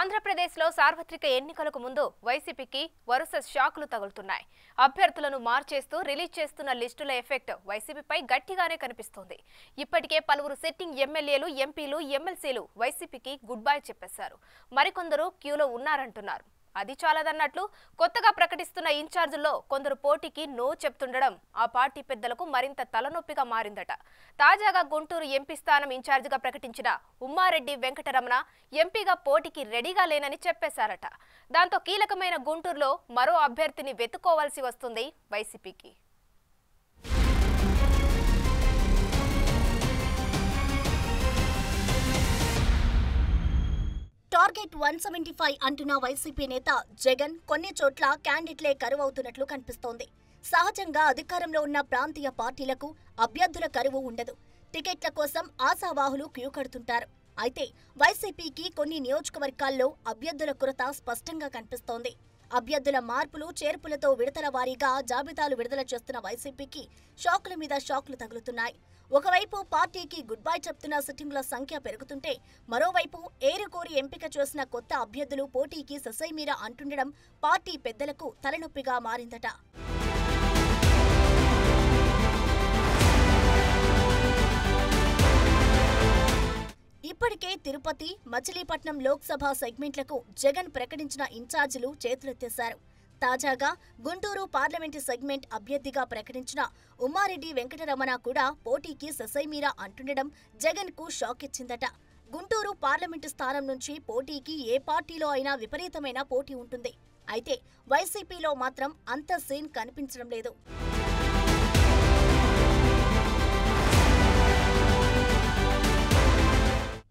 ఆంధ్రప్రదేశ్లో సార్వత్రిక ఎన్నికలకు ముందు వైసీపీకి వరుస షాకులు తగులుతున్నాయి. అభ్యర్థులను మార్చేస్తూ రిలీజ్ చేస్తున్న లిస్టుల ఎఫెక్ట్ వైసీపీపై గట్టిగానే కనిపిస్తోంది. ఇప్పటికే పలువురు సిట్టింగ్ ఎమ్మెల్యేలు, ఎంపీలు, ఎమ్మెల్సీలు వైసీపీకి గుడ్ బై చెప్పేశారు. మరికొందరు క్యూలో ఉన్నారంటున్నారు. అది చాలదన్నట్లు కొత్తగా ప్రకటిస్తున్న ఇన్ఛార్జీల్లో కొందరు పోటీకి నో చెప్తుండడం ఆ పార్టీ పెద్దలకు మరింత తలనొప్పిగా మారిందట. తాజాగా గుంటూరు ఎంపీ స్థానం ఇన్ఛార్జిగా ప్రకటించిన ఉమ్మారెడ్డి వెంకటరమణ ఎంపీగా పోటీకి రెడీగా లేనని చెప్పేశారట. దాంతో కీలకమైన గుంటూరులో మరో అభ్యర్థిని వెతుక్కోవాల్సి వస్తుంది వైసీపీకి. టార్గెట్ 175 అంటున్న వైసీపీ నేత జగన్ కొన్ని చోట్ల క్యాండిడేట్లే కరువవుతున్నట్లు కనిపిస్తోంది. సహజంగా అధికారంలో ఉన్న ప్రాంతీయ పార్టీలకు అభ్యర్థుల కరువు ఉండదు. టికెట్ల కోసం ఆశావాహులు క్యూ కడుతుంటారు. అయితే వైసీపీకి కొన్ని నియోజకవర్గాల్లో అభ్యర్థుల కొరత స్పష్టంగా కనిపిస్తోంది. అభ్యర్థుల మార్పులు చేర్పులతో విడతల వారీగా జాబితాలు విడుదల చేస్తున్న వైసీపీకి షాకుల మీద షాకులు తగులుతున్నాయి. ఒకవైపు పార్టీకి గుడ్ బై చెప్తున్న సిట్టింగ్ల సంఖ్య పెరుగుతుంటే, మరోవైపు ఏరుకోరి ఎంపిక చేసిన కొత్త అభ్యర్థులు పోటీకి ససైమీర అంటుండడం పార్టీ పెద్దలకు తలనొప్పిగా మారిందట. ఇప్పటికే తిరుపతి, మచిలీపట్నం లోక్సభ సెగ్మెంట్లకు జగన్ ప్రకటించిన ఇన్ఛార్జీలు చేతులెత్తేశారు. తాజాగా గుంటూరు పార్లమెంటు సెగ్మెంట్ అభ్యర్థిగా ప్రకటించిన ఉమ్మారెడ్డి వెంకటరమణ కూడా పోటీకి ససైమీరా అంటుండడం జగన్ కు షాక్ ఇచ్చిందట. గుంటూరు పార్లమెంటు స్థానం నుంచి పోటీకి ఏ పార్టీలో అయినా విపరీతమైన పోటీ ఉంటుంది. అయితే వైసీపీలో మాత్రం అంత సీన్ కనిపించడం లేదు.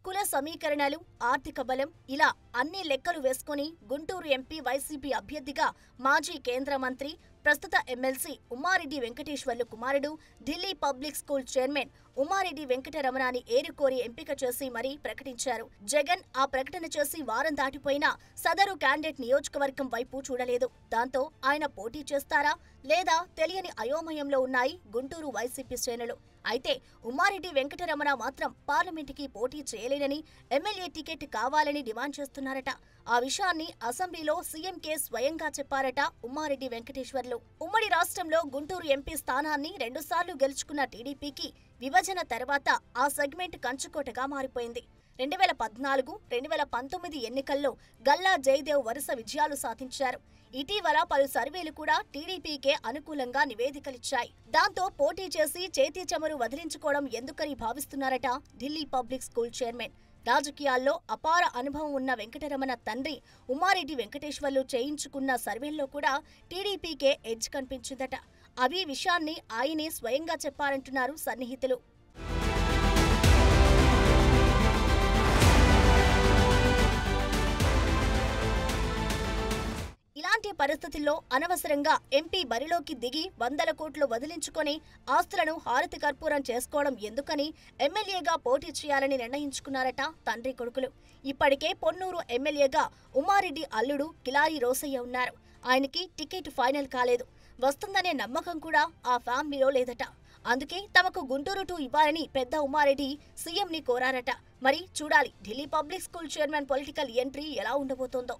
కుల సమీకరణలు, ఆర్థిక బలం ఇలా అన్ని లెక్కలు వేసుకుని గుంటూరు ఎంపీ వైసీపీ అభ్యర్థిగా మాజీ కేంద్ర మంత్రి, ప్రస్తుత ఎమ్మెల్సీ ఉమ్మారెడ్డి వెంకటేశ్వర్లు కుమారుడు, Delhi public school chairman Ummareddy వెంకటరమణని ఏరుకోరి ఎంపిక చేసి మరీ ప్రకటించారు. జగన్ ఆ ప్రకటన చేసి వారం దాటిపోయినా సదరు క్యాండిడేట్ నియోజకవర్గం వైపు చూడలేదు. దాంతో ఆయన పోటీ చేస్తారా లేదా తెలియని అయోమయంలో ఉన్నాయి గుంటూరు వైసీపీ శ్రేణులు. అయితే ఉమ్మారెడ్డి వెంకటరమణ మాత్రం పార్లమెంటుకి పోటీ చేయలేనని, ఎమ్మెల్యే టికెట్ కావాలని డిమాండ్ చేస్తున్నారట. ఆ విషయాన్ని అసెంబ్లీలో సీఎంకే స్వయంగా చెప్పారట ఉమ్మారెడ్డి వెంకటేశ్వర్లు. ఉమ్మడి రాష్ట్రంలో గుంటూరు ఎంపీ స్థానాన్ని 2 సార్లు గెలుచుకున్న టీడీపీకి విభజన తర్వాత ఆ సెగ్మెంట్ కంచుకోటగా మారిపోయింది. 2014, 2019 ఎన్నికల్లో గల్లా జయదేవ్ వరుస విజయాలు సాధించారు. ఇటీవల పలు సర్వేలు కూడా టీడీపీకే అనుకూలంగా నివేదికలిచ్చాయి. దాంతో పోటీ చేసి చేతి చెమరు వదిలించుకోవడం ఎందుకని భావిస్తున్నారట ఢిల్లీ పబ్లిక్ స్కూల్ చైర్మన్. రాజకీయాల్లో అపార అనుభవం ఉన్న వెంకటరమణ తండ్రి ఉమ్మారెడ్డి వెంకటేశ్వర్లు చేయించుకున్న సర్వేల్లో కూడా టీడీపీకే ఎడ్జ్ కనిపించిందట. అవి విషయాన్ని ఆయనే స్వయంగా చెప్పారంటున్నారు సన్నిహితులు. ఇలాంటి పరిస్థితుల్లో అనవసరంగా ఎంపీ బరిలోకి దిగి 100 కోట్లు వదిలించుకొని ఆస్తులను హారతి కర్పూరం చేసుకోవడం ఎందుకని ఎమ్మెల్యేగా పోటీ చేయాలని నిర్ణయించుకున్నారట తండ్రి కొడుకులు. ఇప్పటికే పొన్నూరు ఎమ్మెల్యేగా ఉమ్మారెడ్డి అల్లుడు కిలారి రోసయ్య ఉన్నారు. ఆయనకి టికెట్ ఫైనల్ కాలేదు. వస్తుందనే నమ్మకం కూడా ఆ ఫ్యామిలీలో లేదట. అందుకే తమకు గుంటూరు 2 ఇవ్వాలని పెద్ద ఉమ్మారెడ్డి సీఎంని కోరారట. మరి చూడాలి Delhi public school chairman political entry ఎలా ఉండబోతోందో.